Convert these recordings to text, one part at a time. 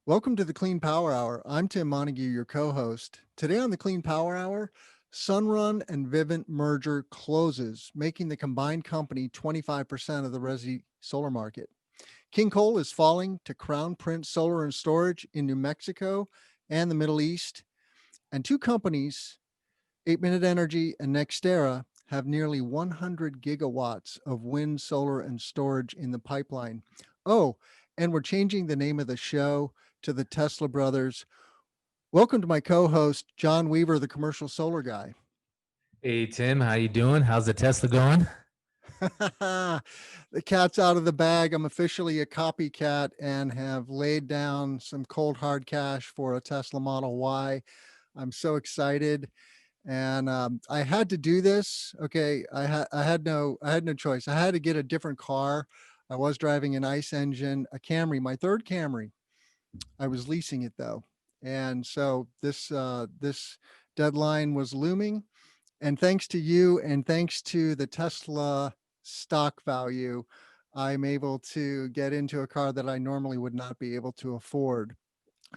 Welcome to the Clean Power Hour. I'm Tim Montague, your co-host. Today on the Clean Power Hour, Sunrun and Vivant merger closes, making the combined company 25% of the resi solar market. King coal is falling to Crown Prince Solar and Storage in New Mexico and the Middle East. And two companies, 8 Minute Energy and Nextera, have nearly 100 gigawatts of wind, solar, and storage in the pipeline. Oh, and we're changing the name of the show to the Tesla Brothers. Welcome to my co-host, John Weaver, the commercial solar guy. Hey Tim, how you doing? How's the Tesla going? The cat's out of the bag. I'm officially a copycat and have laid down some cold hard cash for a Tesla Model Y. I'm so excited. And I had to do this. Okay, I had no choice. I had to get a different car. I was driving an ICE engine, a Camry, my third Camry. I was leasing it though, and so this deadline was looming. And thanks to you, and thanks to the Tesla stock value, I'm able to get into a car that I normally would not be able to afford.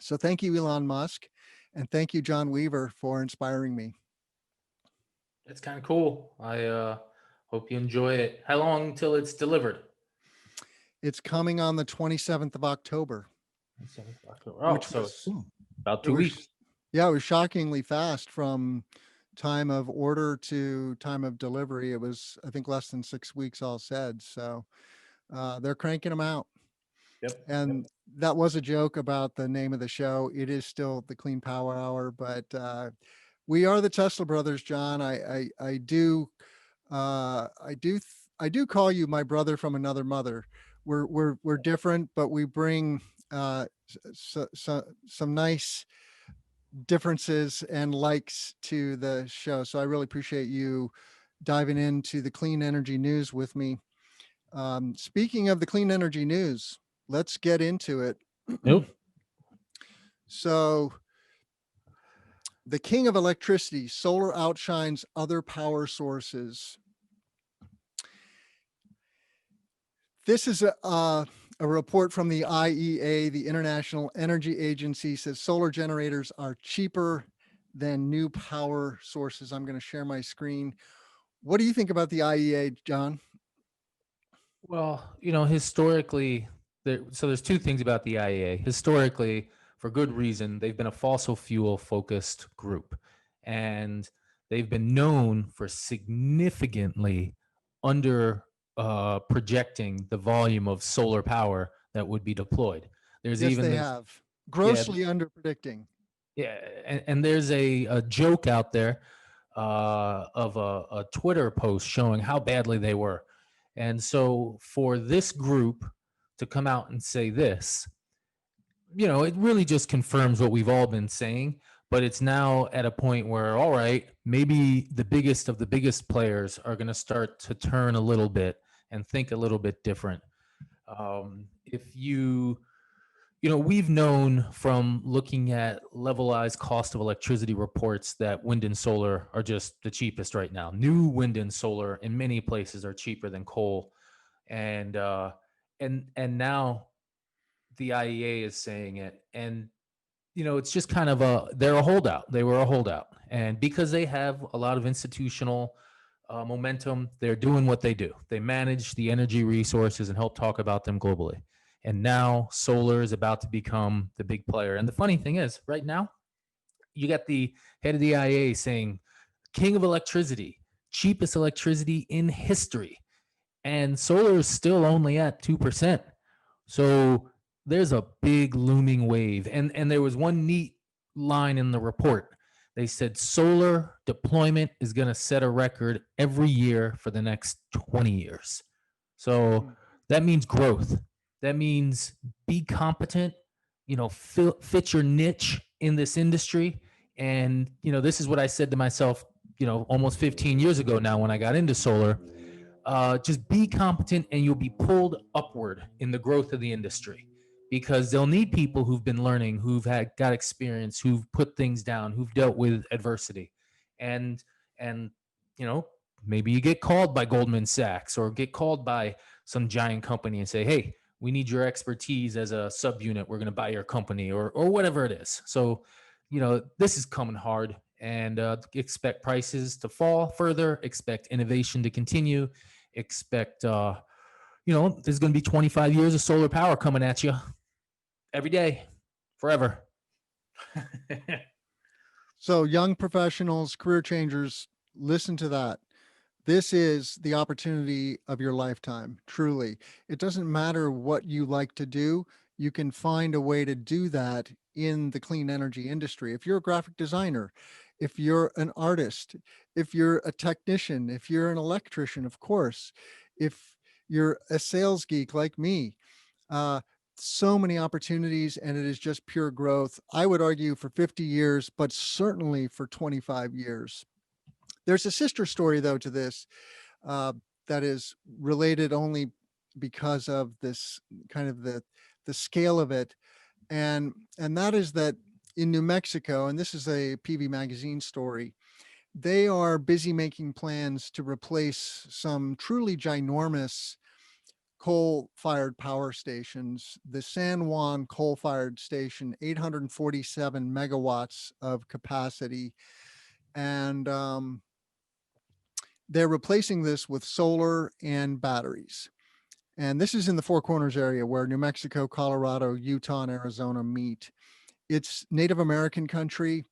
So thank you, Elon Musk, and thank you, John Weaver, for inspiring me. It's kind of cool. I hope you enjoy it. How long till it's delivered? It's coming on the 27th of October, 7th of October. Oh, which so it's was about it 2 weeks. was yeah, it was shockingly fast from time of order to time of delivery. It was, I think, less than 6 weeks all said. So they're cranking them out. Yep. And that was a joke about the name of the show. It is still the Clean Power Hour, but we are the Tesla Brothers, John. I do call you my brother from another mother. We're different, but we bring some nice differences and likes to the show. So I really appreciate you diving into the clean energy news with me. Speaking of the clean energy news, let's get into it. Nope. So, the king of electricity, solar outshines other power sources. This is a report from the IEA, the International Energy Agency, says solar generators are cheaper than new power sources. I'm going to share my screen. What do you think about the IEA, John? Well, historically, there's two things about the IEA. Historically, for good reason, they've been a fossil fuel focused group, and they've been known for significantly under projecting the volume of solar power that would be deployed. There's Yes, even they this, have. yeah, Grossly under predicting. yeah, and there's a joke out there of a Twitter post showing how badly they were. And so for this group to come out and say this, it really just confirms what we've all been saying. But it's now at a point where, all right, maybe the biggest of the biggest players are going to start to turn a little bit and think a little bit different. If we've known from looking at levelized cost of electricity reports that wind and solar are just the cheapest right now. New wind and solar in many places are cheaper than coal, and now the IEA is saying it, and it's just kind of they're a holdout. They were a holdout, and because they have a lot of institutional momentum, they're doing what they do. They manage the energy resources and help talk about them globally. And now solar is about to become the big player. And the funny thing is, right now, you got the head of the IEA saying, king of electricity, cheapest electricity in history. And solar is still only at 2%. So there's a big looming wave. And there was one neat line in the report. They said solar deployment is going to set a record every year for the next 20 years. So that means growth. That means be competent, fit your niche in this industry. And, this is what I said to myself, almost 15 years ago now when I got into solar. Just be competent and you'll be pulled upward in the growth of the industry, because they'll need people who've been learning, who've got experience, who've put things down, who've dealt with adversity. And maybe you get called by Goldman Sachs or get called by some giant company and say, hey, we need your expertise as a subunit. We're going to buy your company or whatever it is. So, this is coming hard, and expect prices to fall further, expect innovation to continue, expect, there's going to be 25 years of solar power coming at you every day, forever. So, young professionals, career changers, listen to that. This is the opportunity of your lifetime, truly. It doesn't matter what you like to do, you can find a way to do that in the clean energy industry. If you're a graphic designer, if you're an artist, if you're a technician, if you're an electrician, of course, if you're a sales geek like me, uh, so many opportunities, and it is just pure growth. I would argue for 50 years, but certainly for 25 years. There's a sister story, though, to this uh, that is related only because of this kind of the scale of it, and that is that in New Mexico, and this is a PV Magazine story, they are busy making plans to replace some truly ginormous coal-fired power stations. The San Juan coal-fired station, 847 megawatts of capacity, and they're replacing this with solar and batteries. And this is in the Four Corners area where New Mexico, Colorado, Utah, and Arizona meet. It's Native American country.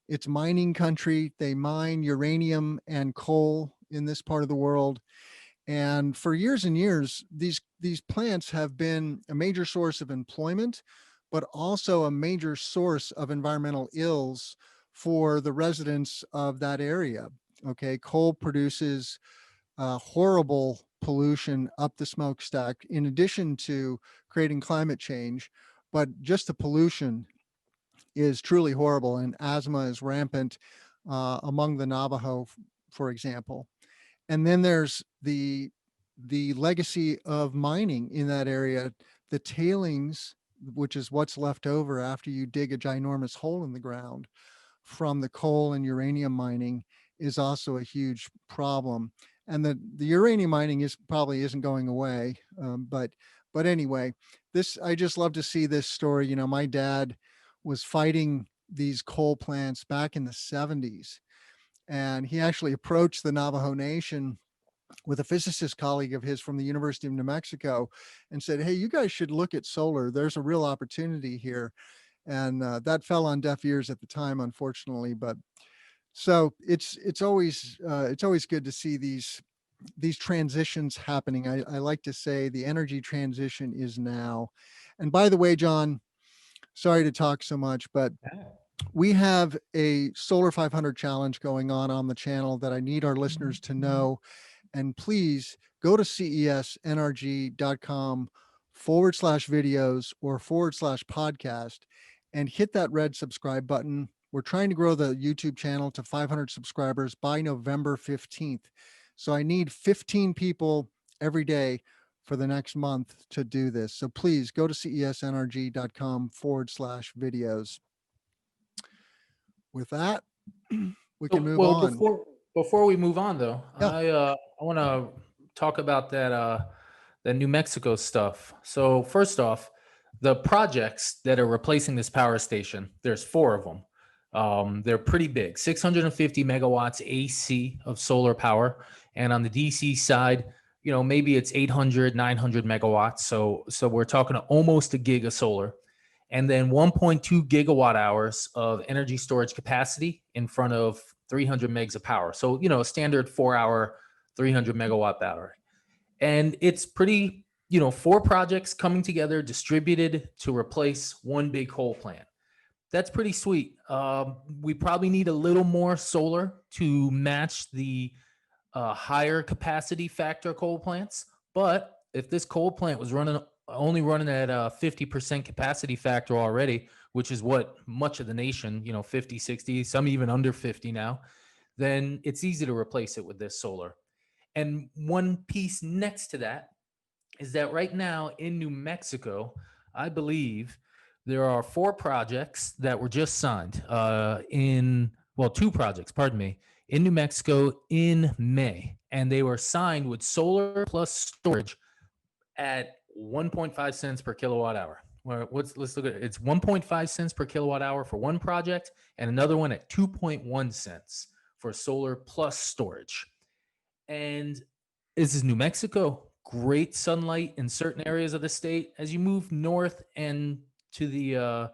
It's mining country. They mine uranium and coal in this part of the world. And for years and years, these plants have been a major source of employment, but also a major source of environmental ills for the residents of that area. Okay, coal produces horrible pollution up the smokestack, in addition to creating climate change. But just the pollution is truly horrible, and asthma is rampant among the Navajo, for example. And then there's the legacy of mining in that area, the tailings, which is what's left over after you dig a ginormous hole in the ground from the coal and uranium mining, is also a huge problem. And the uranium mining is probably isn't going away. But anyway, this, I just love to see this story. You know, my dad was fighting these coal plants back in the 70s, and he actually approached the Navajo Nation with a physicist colleague of his from the University of New Mexico and said, "Hey, you guys should look at solar. There's a real opportunity here." And that fell on deaf ears at the time, unfortunately. But so it's always good to see these transitions happening. I like to say the energy transition is now. And by the way, John, sorry to talk so much, but we have a Solar 500 challenge going on the channel that I need our listeners to know. And please go to cesnrg.com/videos or /podcast and hit that red subscribe button. We're trying to grow the YouTube channel to 500 subscribers by November 15th. So I need 15 people every day for the next month to do this. So please go to cesnrg.com/videos. With that, we can move Well, on. before we move on, though, Yeah. I want to talk about that New Mexico stuff. So first off, the projects that are replacing this power station, there's four of them. They're pretty big, 650 megawatts AC of solar power, and on the DC side, maybe it's 800, 900 megawatts. So we're talking almost a gig of solar, and then 1.2 gigawatt hours of energy storage capacity in front of 300 megs of power. So, a standard 4-hour, 300 megawatt battery. And it's pretty, four projects coming together, distributed to replace one big coal plant. That's pretty sweet. We probably need a little more solar to match the higher capacity factor coal plants. But if this coal plant was only running at a 50% capacity factor already, which is what much of the nation, 50, 60, some even under 50 now, then it's easy to replace it with this solar. And one piece next to that is that right now in New Mexico, I believe there are four projects that were just signed two projects, pardon me, in New Mexico in May. And they were signed with solar plus storage at 1.5 cents per kilowatt hour. Let's look at it. It's 1.5 cents per kilowatt hour for one project, and another one at 2.1 cents for solar plus storage. And this is New Mexico. Great sunlight in certain areas of the state. As you move north and to the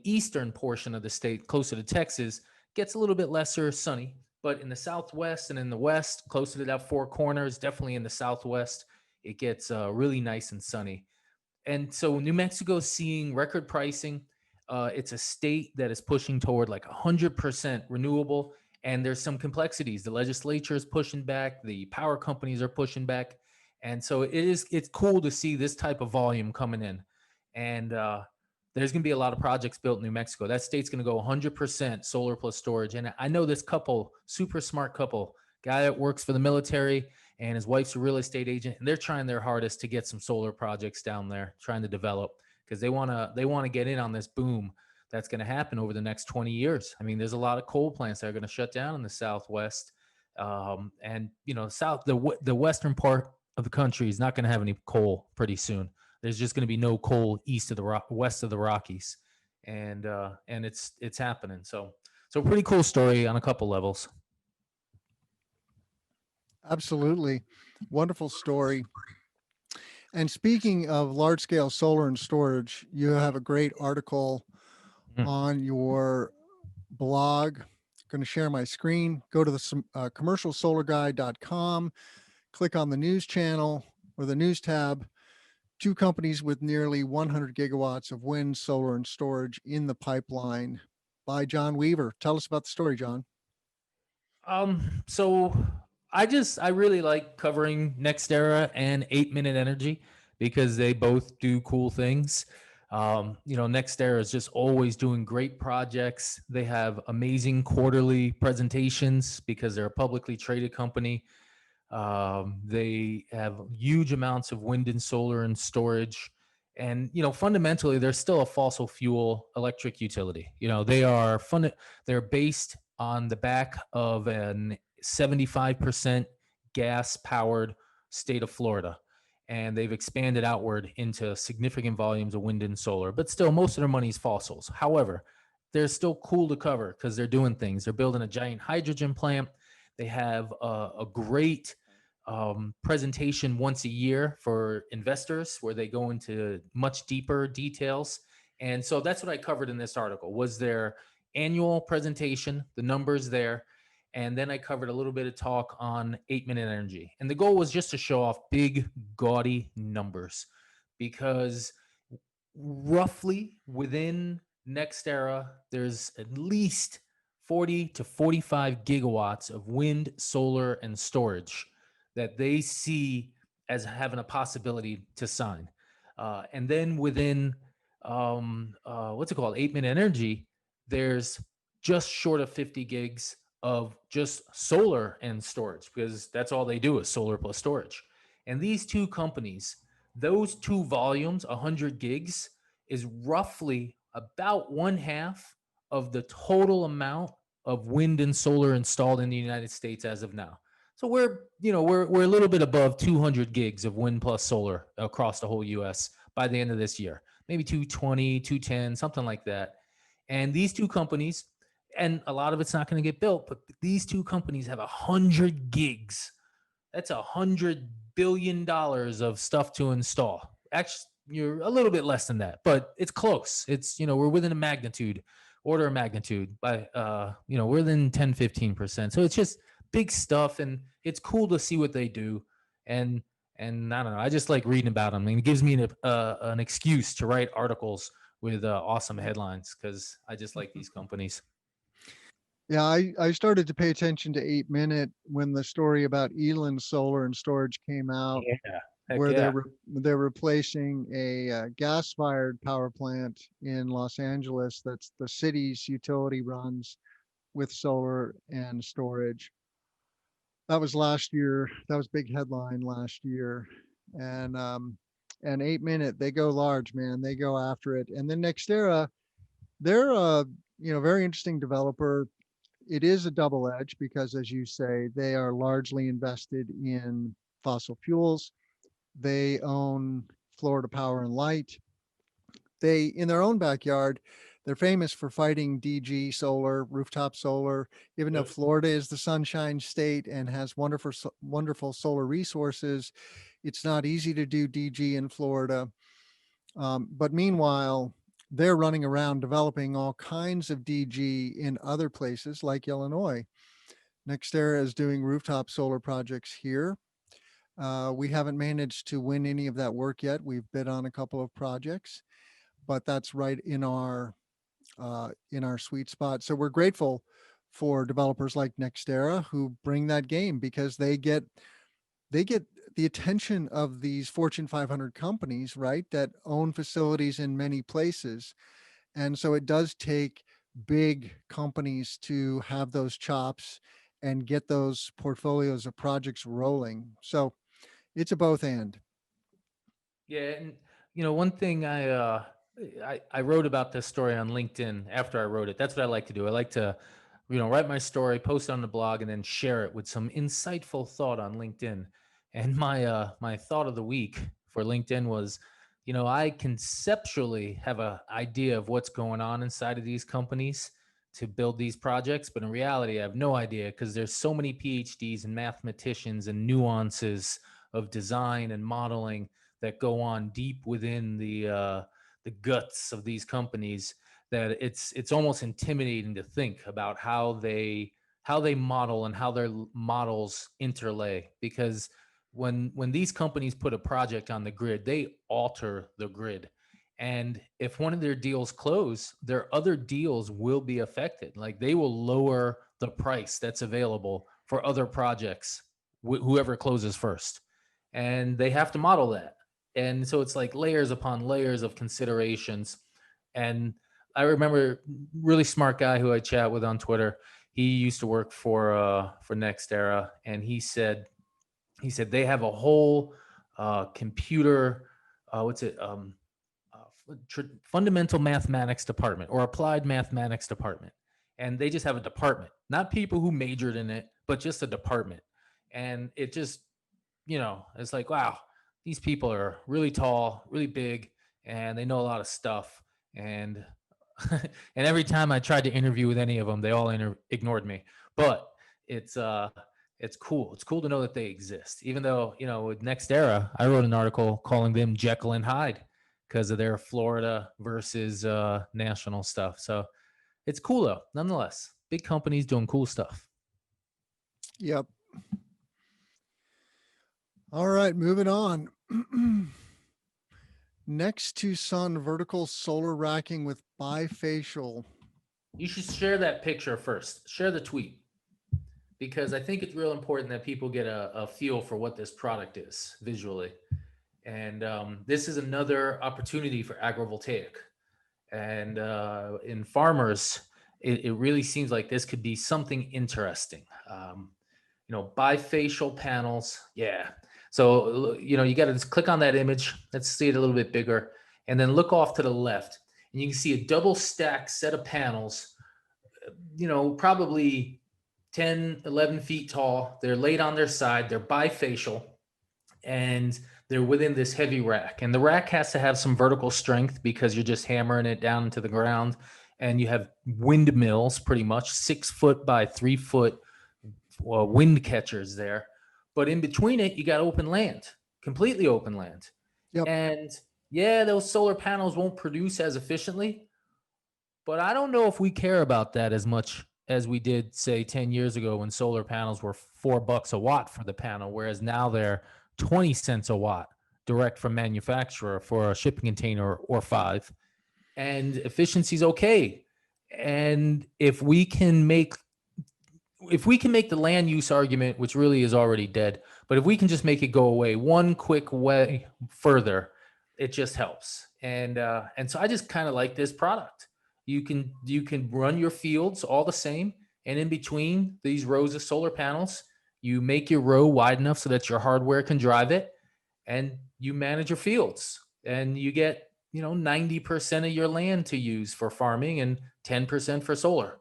eastern portion of the state, closer to Texas, gets a little bit lesser sunny. But in the southwest and in the west, closer to that four corners, definitely in the southwest, it gets really nice and sunny. And so New Mexico is seeing record pricing. It's a state that is pushing toward like 100% renewable. And there's some complexities. The legislature is pushing back. The power companies are pushing back. And so it's cool to see this type of volume coming in. And there's going to be a lot of projects built in New Mexico. That state's going to go 100% solar plus storage. And I know this couple, super smart couple, guy that works for the military, and his wife's a real estate agent, and they're trying their hardest to get some solar projects down there, trying to develop, because they want to get in on this boom that's going to happen over the next 20 years. I mean, there's a lot of coal plants that are going to shut down in the Southwest, and the western part of the country is not going to have any coal pretty soon. There's just going to be no coal west of the Rockies, and it's happening. So pretty cool story on a couple levels. Absolutely. Wonderful story. And speaking of large scale solar and storage, you have a great article on your blog. Going to share my screen. Go to the commercialsolarguy.com, click on the news channel or the news tab. Two companies with nearly 100 gigawatts of wind, solar, and storage in the pipeline by John Weaver. Tell us about the story, John. So I really like covering Nextera and 8 Minute Energy because they both do cool things. Nextera is just always doing great projects. They have amazing quarterly presentations because they're a publicly traded company. They have huge amounts of wind and solar and storage. And, fundamentally, they're still a fossil fuel electric utility. They're based on the back of an 75% gas powered state of Florida. And they've expanded outward into significant volumes of wind and solar, but still most of their money is fossils. However, they're still cool to cover because they're doing things. They're building a giant hydrogen plant. They have a great presentation once a year for investors where they go into much deeper details. And so that's what I covered in this article was their annual presentation, the numbers there. And then I covered a little bit of talk on 8 Minute Energy. And the goal was just to show off big, gaudy numbers because roughly within Nextera, there's at least 40 to 45 gigawatts of wind, solar, and storage that they see as having a possibility to sign. And then within, what's it called, 8 Minute Energy, there's just short of 50 gigs of just solar and storage because that's all they do is solar plus storage. And these two companies, those two volumes, 100 gigs, is roughly about one half of the total amount of wind and solar installed in the United States as of now. So we're a little bit above 200 gigs of wind plus solar across the whole US by the end of this year. Maybe 220, 210, something like that. And these two companies, and a lot of it's not going to get built, but these two companies have 100 gigs. That's $100 billion of stuff to install. Actually, you're a little bit less than that, but it's close. It's, we're within order of magnitude by, we're within 10, 15%. So it's just big stuff, and it's cool to see what they do. And I don't know, I just like reading about them. I mean, it gives me an excuse to write articles with awesome headlines because I just like these companies. Yeah, I started to pay attention to 8 Minute when the story about Elan Solar and Storage came out, where they're replacing a gas-fired power plant in Los Angeles that's the city's utility runs with solar and storage. That was last year. That was big headline last year, and 8 Minute, they go large, man. They go after it. And then Nextera, they're a very interesting developer. It is a double edge because, as you say, they are largely invested in fossil fuels. They own Florida Power and Light. They, in their own backyard, they're famous for fighting DG solar, rooftop solar. Even though Yep. Florida is the sunshine state and has wonderful solar resources, it's not easy to do DG in Florida. But meanwhile, they're running around developing all kinds of DG in other places like Illinois. Nextera is doing rooftop solar projects here. We haven't managed to win any of that work yet. We've bid on a couple of projects, but that's right in our sweet spot. So we're grateful for developers like Nextera who bring that game, because they get the attention of these Fortune 500 companies, right, that own facilities in many places. And so it does take big companies to have those chops and get those portfolios of projects rolling. So it's a both and. Yeah, and one thing I wrote about this story on LinkedIn after I wrote it. That's what I like to do. I like to, write my story, post it on the blog, and then share it with some insightful thought on LinkedIn. And my thought of the week for LinkedIn was, I conceptually have a idea of what's going on inside of these companies to build these projects, but in reality, I have no idea, because there's so many PhDs and mathematicians and nuances of design and modeling that go on deep within the guts of these companies, that it's almost intimidating to think about how they model and how their models interlay. Because when these companies put a project on the grid, they alter the grid. And if one of their deals close, their other deals will be affected. Like, they will lower the price that's available for other projects, whoever closes first. And they have to model that. And so it's like layers upon layers of considerations. And I remember really smart guy who I chat with on Twitter. He used to work for Nextera, and he said they have a whole computer, what's it, fundamental mathematics department or applied mathematics department, and they just have a department, not people who majored in it, but just a department. And it just, it's like, wow, these people are really tall, really big, and they know a lot of stuff. And and every time I tried to interview with any of them, they all ignored me. But it's uh it's cool. It's cool to know that they exist. Even though, with Nextera, I wrote an article calling them Jekyll and Hyde because of their Florida versus national stuff. So it's cool though, nonetheless. Big companies doing cool stuff. Yep. All right, moving on. Next to sun vertical solar racking with bifacial. You should share that picture first. Share the tweet, because I think it's real important that people get a feel for what this product is visually. And this is another opportunity for agrivoltaic. And in farmers, it really seems like this could be something interesting. Bifacial panels. Yeah. So, you got to just click on that image. Let's see it a little bit bigger. And then look off to the left. And you can see a double stacked set of panels, probably 10, 11 feet tall. They're laid on their side. They're bifacial. And they're within this heavy rack. And the rack has to have some vertical strength because you're just hammering it down into the ground. And you have windmills, pretty much 6 foot by 3 foot wind catchers there. But in between it, you got open land, completely open land. Yep. And yeah, those solar panels won't produce as efficiently, but I don't know if we care about that as much as we did, say, 10 years ago when solar panels were $4 a watt for the panel, whereas now they're 20 cents a watt direct from manufacturer for a shipping container or 5. And efficiency's okay. And if we can make the land use argument, which really is already dead, but if we can just make it go away one quick way further, it just helps. And so I just kind of like this product. You can run your fields all the same, and in between these rows of solar panels, you make your row wide enough so that your hardware can drive it, and you manage your fields, and you get 90% of your land to use for farming and 10% for solar.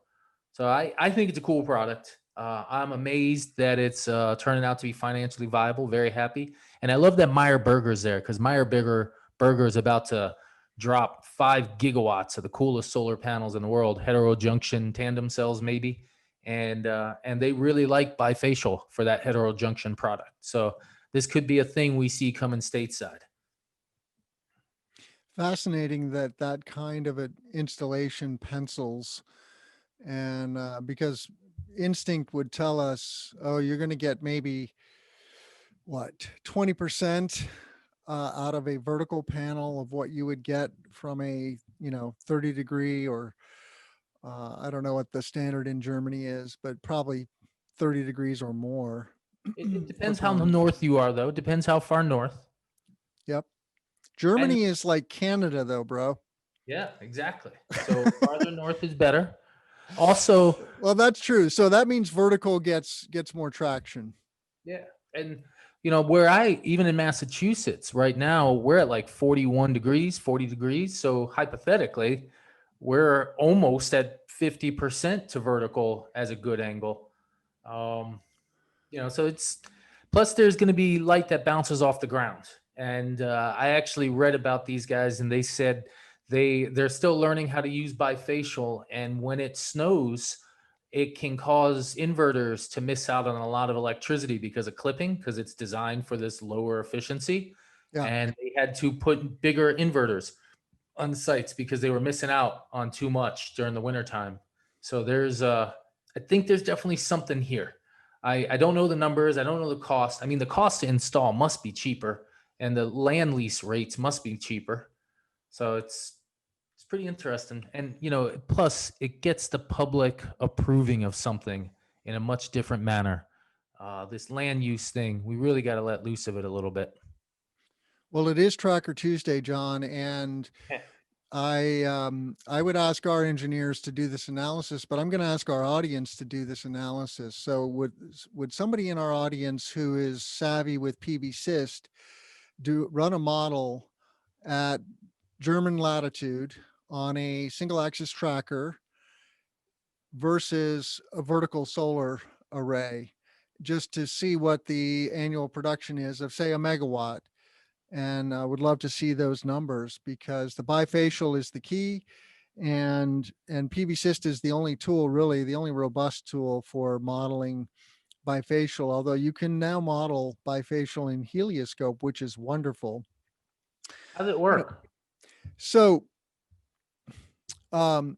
So I think it's a cool product. I'm amazed that it's turning out to be financially viable. Very happy. And I love that Meyer Burger's there, because Meyer Berger is about to drop 5 gigawatts of the coolest solar panels in the world, heterojunction tandem cells maybe, and they really like bifacial for that heterojunction product. So this could be a thing we see coming stateside. Fascinating that that kind of an installation pencils, and because instinct would tell us, oh, you're going to get maybe what 20% out of a vertical panel of what you would get from a 30-degree, or I don't know what the standard in Germany is, but probably 30 degrees or more It depends how performance. north you are, though. It depends how far north. Yep. And Germany is like Canada, though, bro. yeah, exactly. So farther north is better. Also, Well, that's true. So that means vertical gets more traction. yeah. And where I even in Massachusetts right now, we're at like 41 degrees, 40 degrees. So hypothetically, we're almost at 50% to vertical as a good angle. Um, so it's plus there's going to be light that bounces off the ground. And I actually read about these guys, and they said they're still learning how to use bifacial, and when it snows, it can cause inverters to miss out on a lot of electricity because of clipping, because it's designed for this lower efficiency. Yeah. And they had to put bigger inverters on the sites because they were missing out on too much during the wintertime. So I think there's definitely something here. I don't know the numbers. I don't know the cost. I mean, the cost to install must be cheaper, and the land lease rates must be cheaper. So it's pretty interesting. And plus it gets the public approving of something in a much different manner. This land use thing, we really got to let loose of it a little bit. Well, it is Tracker Tuesday, John, and I would ask our engineers to do this analysis, but I'm going to ask our audience to do this analysis. So would somebody in our audience who is savvy with PV Syst run a model at German latitude on a single axis tracker versus a vertical solar array, just to see what the annual production is of, say, a megawatt? And I would love to see those numbers, because the bifacial is the key, and PVSYST is the only tool, really the only robust tool for modeling bifacial, although you can now model bifacial in helioscope, which is wonderful. How does it work? So how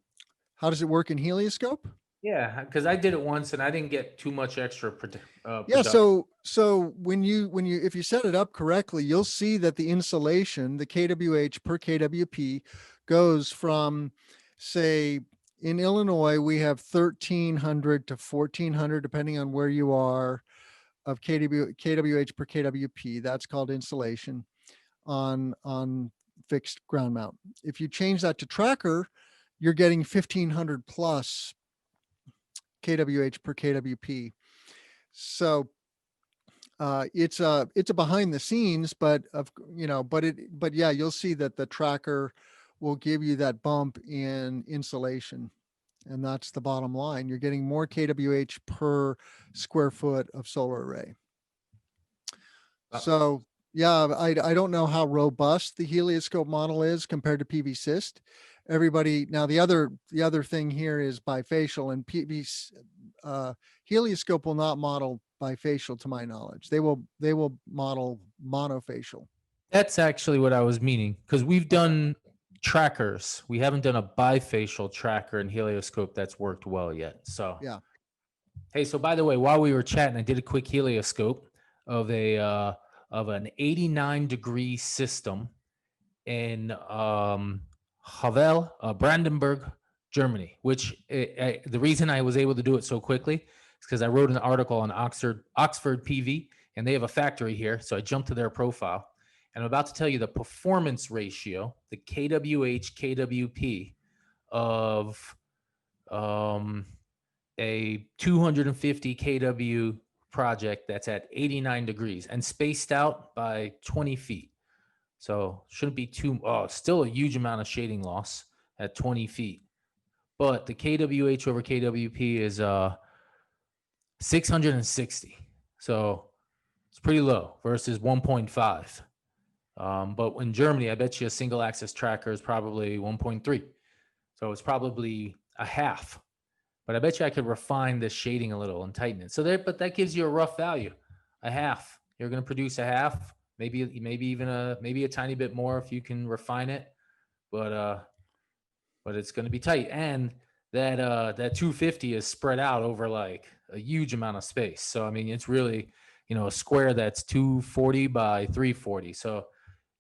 does it work in helioscope? Yeah, because I did it once and I didn't get too much extra Yeah, production. so when you if you set it up correctly, you'll see that the insulation, the kWh per kWp, goes from, say, in Illinois we have 1300 to 1400 depending on where you are, of kWh per kWp. That's called insulation on fixed ground mount. If you change that to tracker, you're getting 1500 plus kWh per kWp. So it's a behind the scenes, but but yeah, you'll see that the tracker will give you that bump in insulation, and that's the bottom line. You're getting more kWh per square foot of solar array. So yeah, I don't know how robust the helioscope model is compared to PV-Syst. Everybody now, the other thing here is bifacial, and helioscope will not model bifacial to my knowledge. They will model monofacial. That's actually what I was meaning, because we've done trackers. We haven't done a bifacial tracker in helioscope that's worked well yet. So Yeah. hey, so by the way, while we were chatting, I did a quick helioscope of an 89-degree system in Havel, Brandenburg, Germany. Which the reason I was able to do it so quickly is because I wrote an article on Oxford PV, and they have a factory here. So I jumped to their profile, and I'm about to tell you the performance ratio, the kWh kWp of a 250 kW project that's at 89 degrees and spaced out by 20 feet. So shouldn't be still a huge amount of shading loss at 20 feet. But the kWh over kWp is 660. So it's pretty low versus 1.5. But in Germany, I bet you a single axis tracker is probably 1.3. So it's probably a half. But I bet you I could refine the shading a little and tighten it. So there, but that gives you a rough value, a half. You're going to produce a half, maybe even maybe a tiny bit more if you can refine it. But it's going to be tight, and that 250 is spread out over like a huge amount of space. So I mean, it's really, a square that's 240 by 340. So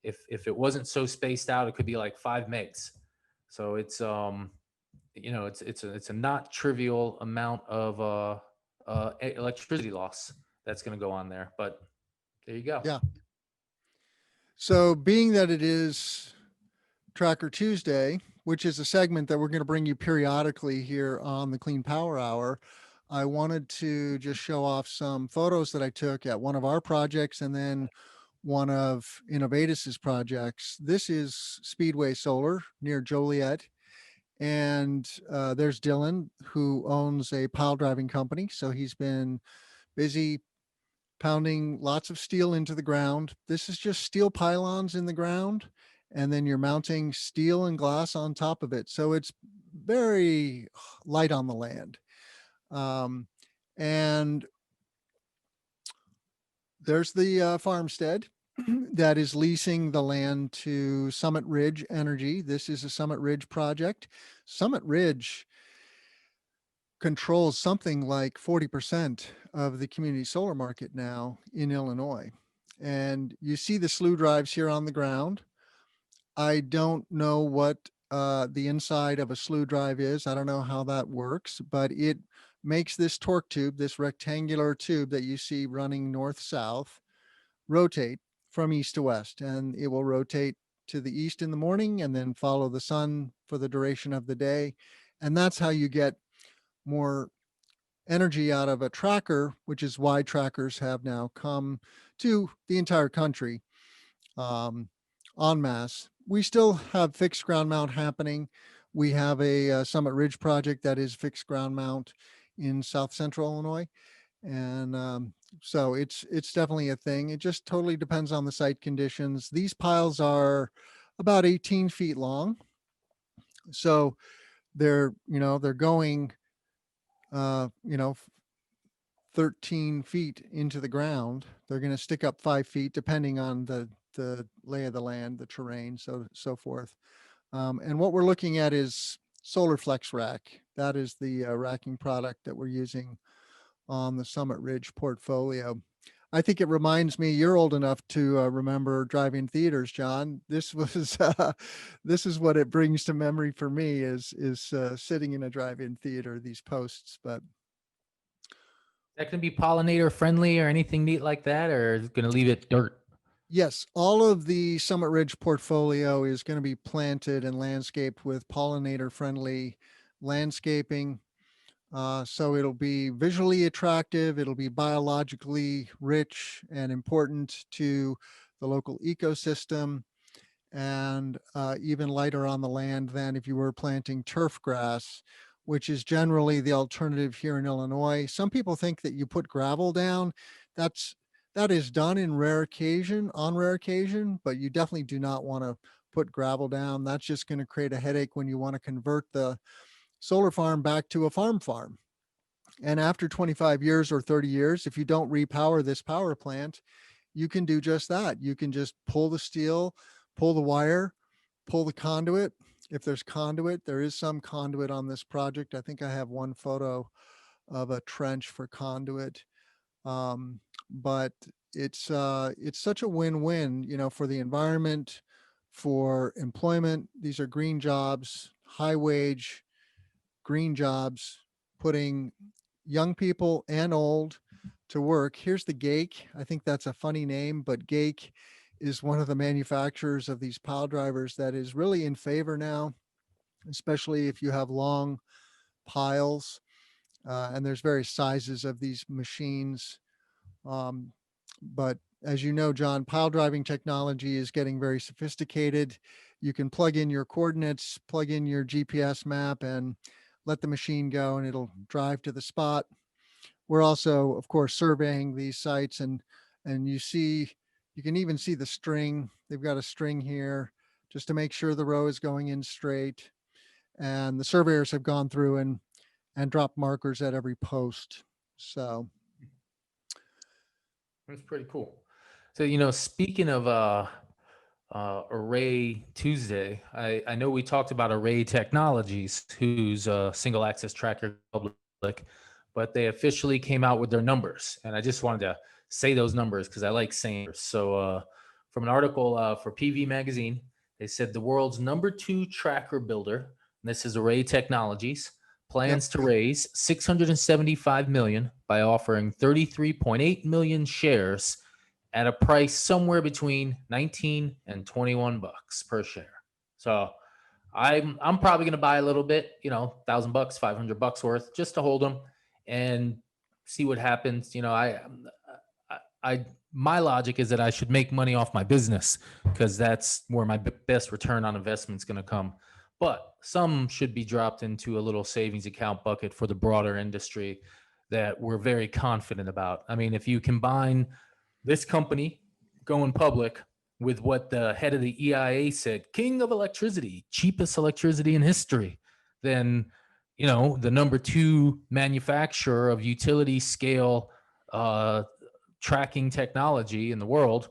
if it wasn't so spaced out, it could be like 5 megs. So it's it's a not trivial amount of electricity loss that's going to go on there. But there you go. Yeah. So being that it is Tracker Tuesday, which is a segment that we're going to bring you periodically here on the Clean Power Hour, I wanted to just show off some photos that I took at one of our projects and then one of Innovatus's projects. This is Speedway Solar near Joliet. And there's Dylan, who owns a pile driving company. So he's been busy pounding lots of steel into the ground. This is just steel pylons in the ground, and then you're mounting steel and glass on top of it. So it's very light on the land. And there's the farmstead that is leasing the land to Summit Ridge Energy. This is a Summit Ridge project. Summit Ridge controls something like 40% of the community solar market now in Illinois. And you see the slew drives here on the ground. I don't know what the inside of a slew drive is. I don't know how that works, but it makes this torque tube, this rectangular tube that you see running north-south, rotate from east to west. And it will rotate to the east in the morning and then follow the sun for the duration of the day. And that's how you get more energy out of a tracker, which is why trackers have now come to the entire country en masse. We still have fixed ground mount happening. We have a Summit Ridge project that is fixed ground mount in South Central Illinois. And so it's definitely a thing. It just totally depends on the site conditions. These piles are about 18 feet long. So they're going, 13 feet into the ground. They're going to stick up 5 feet, depending on the lay of the land, the terrain, so forth. And what we're looking at is Solar Flex Rack. That is the racking product that we're using on the Summit Ridge portfolio. I think it reminds me, you're old enough to remember drive-in theaters, John. This was this is what it brings to memory for me is sitting in a drive-in theater, these posts. But That can be pollinator friendly or anything neat like that, or is it going to leave it dirt? yes, all of the Summit Ridge portfolio is going to be planted and landscaped with pollinator-friendly landscaping. So it'll be visually attractive. It'll be biologically rich and important to the local ecosystem, and even lighter on the land than if you were planting turf grass, which is generally the alternative here in Illinois. Some people think that you put gravel down. That's that is done on rare occasion, but you definitely do not want to put gravel down. That's just going to create a headache when you want to convert the solar farm back to a farm. And after 25 years or 30 years, if you don't repower this power plant, you can do just that. You can just pull the steel, pull the wire, pull the conduit. If there's conduit, there is some conduit on this project. I think I have one photo of a trench for conduit. But it's such a win-win, for the environment, for employment. These are green jobs, high wage, green jobs, putting young people and old to work. Here's the Gake. I think that's a funny name, but Gake is one of the manufacturers of these pile drivers that is really in favor now, especially if you have long piles. And there's various sizes of these machines. Um, but as you know, John, pile driving technology is getting very sophisticated. You can plug in your coordinates, plug in your GPS map, and let the machine go, and it'll drive to the spot. We're also, of course, surveying these sites, and you see You can even see the string. They've got a string here just to make sure the row is going in straight. And the surveyors have gone through and dropped markers at every post. So That's pretty cool. So, speaking of Array Tuesday, I know we talked about Array Technologies, who's a single access tracker public, but they officially came out with their numbers. And I just wanted to say those numbers because I like saying numbers. So, from an article for PV Magazine, they said the world's #2 tracker builder, and this is Array Technologies, yep. plans to raise 675 million by offering 33.8 million shares at a price somewhere between 19 and 21 bucks per share. So I'm probably going to buy a little bit, $1,000, $500 worth, just to hold them and see what happens. My logic is that I should make money off my business because that's where my best return on investment is going to come. But some should be dropped into a little savings account bucket for the broader industry that we're very confident about. I mean, if you combine this company going public with what the head of the EIA said, king of electricity, cheapest electricity in history, then, the #2 manufacturer of utility scale tracking technology in the world,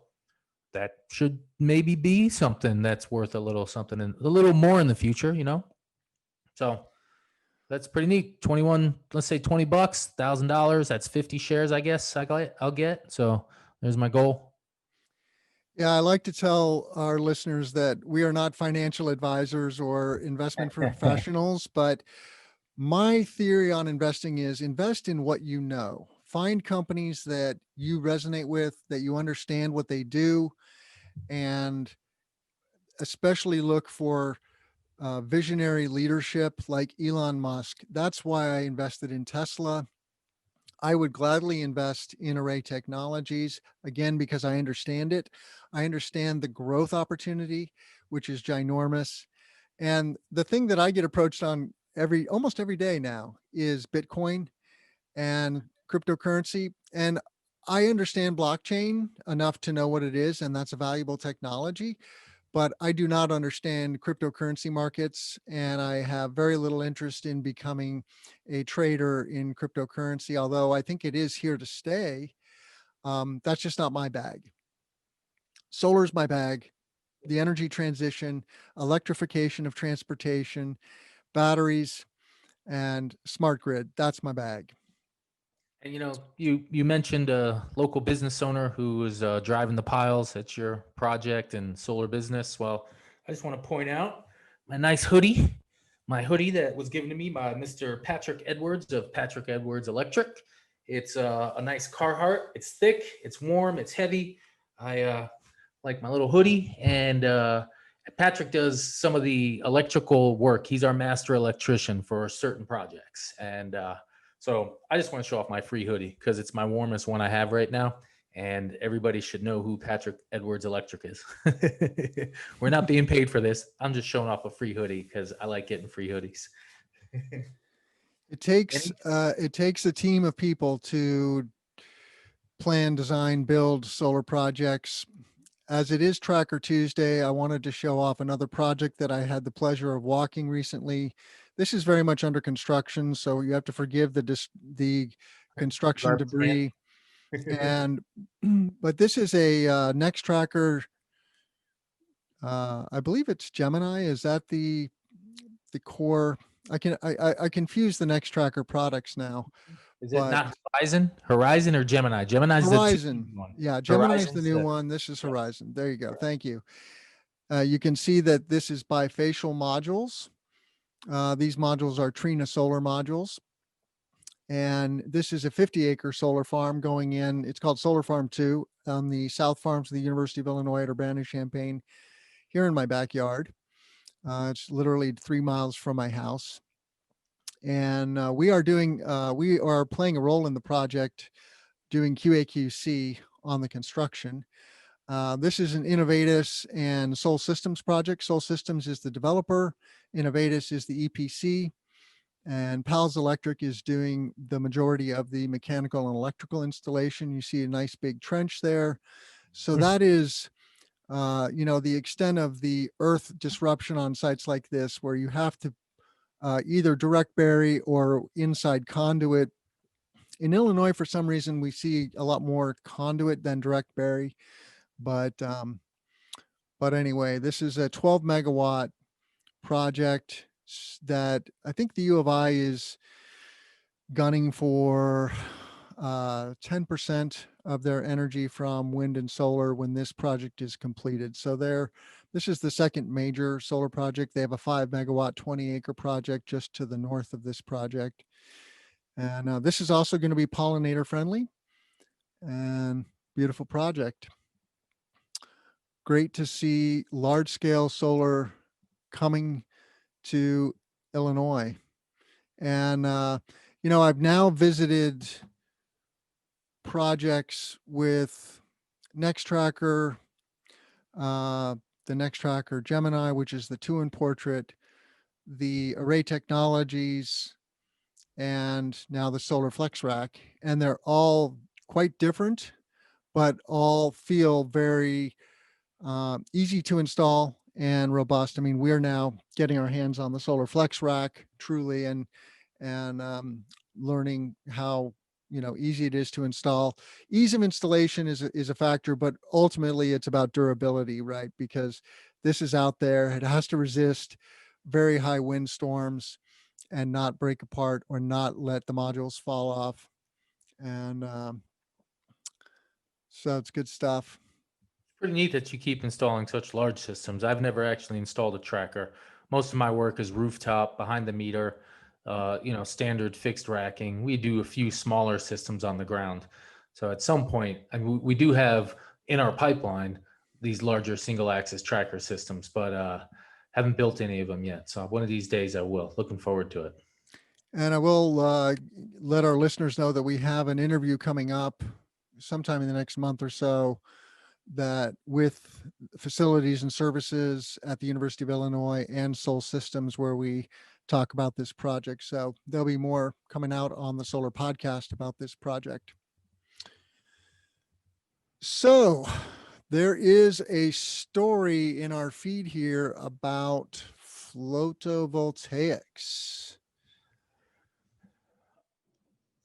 that should maybe be something that's worth a little something and a little more in the future, So that's pretty neat. 21, let's say 20 bucks, $1,000. That's 50 shares, I guess I'll get. So there's my goal. Yeah, I like to tell our listeners that we are not financial advisors or investment professionals, but my theory on investing is invest in what you know. Find companies that you resonate with, that you understand what they do, and especially look for visionary leadership like Elon Musk. That's why I invested in Tesla. I would gladly invest in Array Technologies, again, because I understand it. I understand the growth opportunity, which is ginormous. And the thing that I get approached on almost every day now is Bitcoin and cryptocurrency. And I understand blockchain enough to know what it is, and that's a valuable technology. But I do not understand cryptocurrency markets, and I have very little interest in becoming a trader in cryptocurrency, although I think it is here to stay. That's just not my bag. Solar's my bag. The energy transition, electrification of transportation, batteries, and smart grid. That's my bag. And you mentioned a local business owner who was driving the piles at your project and solar business. Well, I just want to point out my nice hoodie, my hoodie that was given to me by Mr. Patrick Edwards of Patrick Edwards Electric. It's a nice Carhartt. It's thick, it's warm, it's heavy. I like my little hoodie, and Patrick does some of the electrical work. He's our master electrician for certain projects, and so I just want to show off my free hoodie because it's my warmest one I have right now. And everybody should know who Patrick Edwards Electric is. We're not being paid for this. I'm just showing off a free hoodie because I like getting free hoodies. It takes a team of people to plan, design, build solar projects. As it is Tracker Tuesday, I wanted to show off another project that I had the pleasure of walking recently. This is very much under construction, so you have to forgive the construction Garbage debris. can. And but this is a Nextracker. I believe it's Gemini. Is that the core? I confuse the Nextracker products now, Is it but not Horizon or Gemini? Gemini's the 2D Horizon. one. Yeah, Gemini is the Horizon's new the one. This is yeah. Horizon. There you go. Thank you. You can see that this is bifacial modules. These modules are Trina solar modules. And this is a 50-acre solar farm going in. It's called Solar Farm 2 on the South Farms of the University of Illinois at Urbana-Champaign here in my backyard. It's literally 3 miles from my house. And we are playing a role in the project doing QA/QC on the construction. This is an Innovatus and Sol Systems project. Sol Systems is the developer. Innovatus is the EPC. And Pals Electric is doing the majority of the mechanical and electrical installation. You see a nice big trench there. So that is, the extent of the earth disruption on sites like this, where you have to either direct bury or inside conduit. In Illinois, for some reason, we see a lot more conduit than direct bury. But anyway, this is a 12 megawatt project that I think the U of I is gunning for 10% of their energy from wind and solar when this project is completed. So this is the second major solar project. They have a 5 megawatt, 20-acre project just to the north of this project. And this is also going to be pollinator friendly and beautiful project. Great to see large scale solar coming to Illinois. And, I've now visited projects with Nextracker, the Nextracker Gemini, which is the 2 in portrait, the Array Technologies, and now the Solar Flex Rack. And they're all quite different, but all feel very easy to install and robust. I mean, we're now getting our hands on the Solar Flex Rack truly, and learning how easy it is to install. Ease of installation is a factor, but ultimately it's about durability, right? Because this is out there, it has to resist very high wind storms and not break apart or not let the modules fall off. And so it's good stuff. Pretty neat that you keep installing such large systems. I've never actually installed a tracker. Most of my work is rooftop, behind the meter, standard fixed racking. We do a few smaller systems on the ground. So at some point, and we do have in our pipeline these larger single axis tracker systems, but haven't built any of them yet. So one of these days I will. Looking forward to it. And I will let our listeners know that we have an interview coming up sometime in the next month or so, that with facilities and services at the University of Illinois and Sol Systems, where we talk about this project. So there'll be more coming out on the Solar Podcast about this project. So there is a story in our feed here about photovoltaics.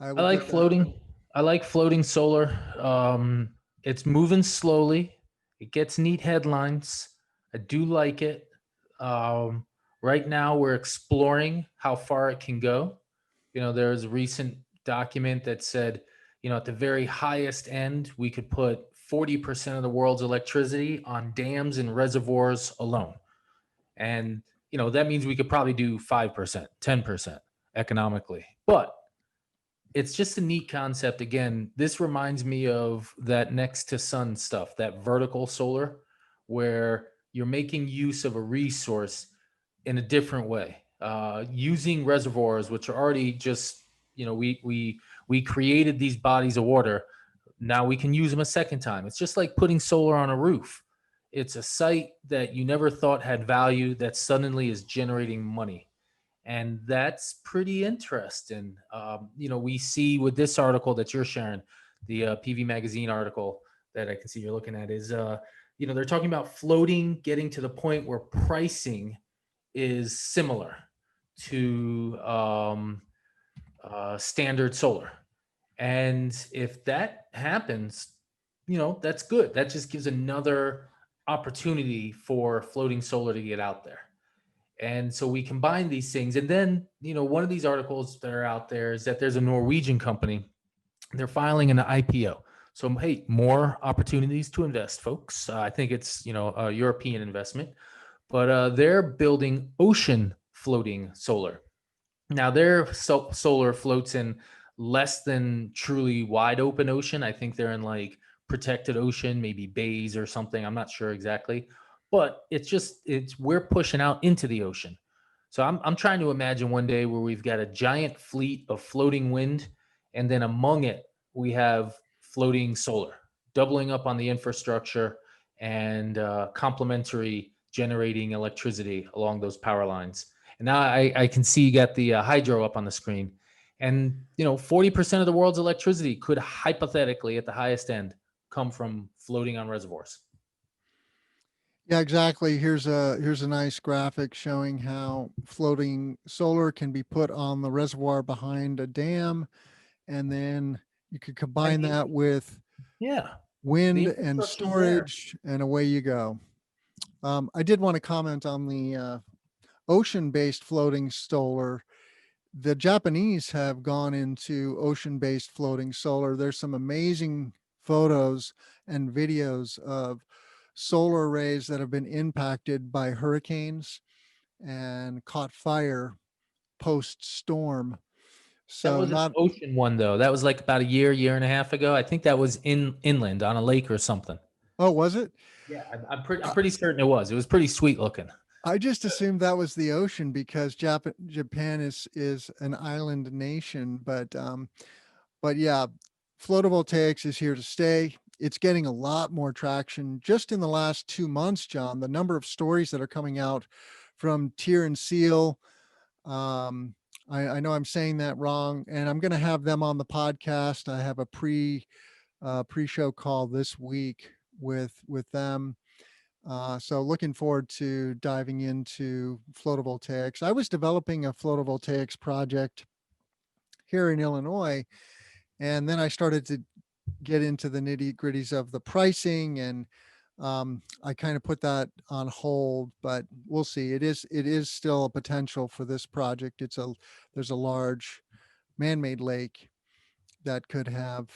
I like floating. I like floating solar. It's moving slowly. It gets neat headlines. I do like it. Right now, we're exploring how far it can go. There's a recent document that said, at the very highest end, we could put 40% of the world's electricity on dams and reservoirs alone. And, that means we could probably do 5%, 10% economically. But it's just a neat concept. Again, this reminds me of that next to sun stuff, that vertical solar, where you're making use of a resource in a different way, using reservoirs, which are already just, we created these bodies of water. Now we can use them a second time. It's just like putting solar on a roof. It's a site that you never thought had value that suddenly is generating money. And that's pretty interesting. We see with this article that you're sharing, the PV Magazine article that I can see you're looking at is, they're talking about floating, getting to the point where pricing is similar to standard solar. And if that happens, that's good. That just gives another opportunity for floating solar to get out there. And so we combine these things. And then, one of these articles that are out there is that there's a Norwegian company. They're filing an IPO. So, hey, more opportunities to invest, folks. I think it's, a European investment. But they're building ocean floating solar. Now, their solar floats in less than truly wide open ocean. I think they're in like protected ocean, maybe bays or something. I'm not sure exactly. But we're pushing out into the ocean. So I'm trying to imagine one day where we've got a giant fleet of floating wind, and then among it we have floating solar, doubling up on the infrastructure and complementary generating electricity along those power lines. And now I can see you got the hydro up on the screen, and 40% of the world's electricity could hypothetically, at the highest end, come from floating on reservoirs. Yeah, exactly. Here's a nice graphic showing how floating solar can be put on the reservoir behind a dam, and then you could And combine that with yeah, the wind and infrastructure's there. storage, and away you go. I did want to comment on the ocean-based floating solar. The Japanese have gone into ocean-based floating solar. There's some amazing photos and videos of solar arrays that have been impacted by hurricanes and caught fire post storm. That So was an not, ocean one though. That was like about a year and a half ago. I think that was inland on a lake or something. oh, was it? Yeah, I'm pretty certain it was. It was pretty sweet looking. I just assumed that was the ocean because Japan is an island nation, but yeah, photovoltaics is here to stay. It's getting a lot more traction just in the last 2 months, John. The number of stories that are coming out from Tier and Seal. I know I'm saying that wrong, and I'm going to have them on the podcast. I have a pre-show call this week with them. So looking forward to diving into photovoltaics. I was developing a photovoltaics project here in Illinois, and then I started to get into the nitty gritties of the pricing, and I kind of put that on hold, but we'll see. It is still a potential for this project. There's a large man-made lake that could have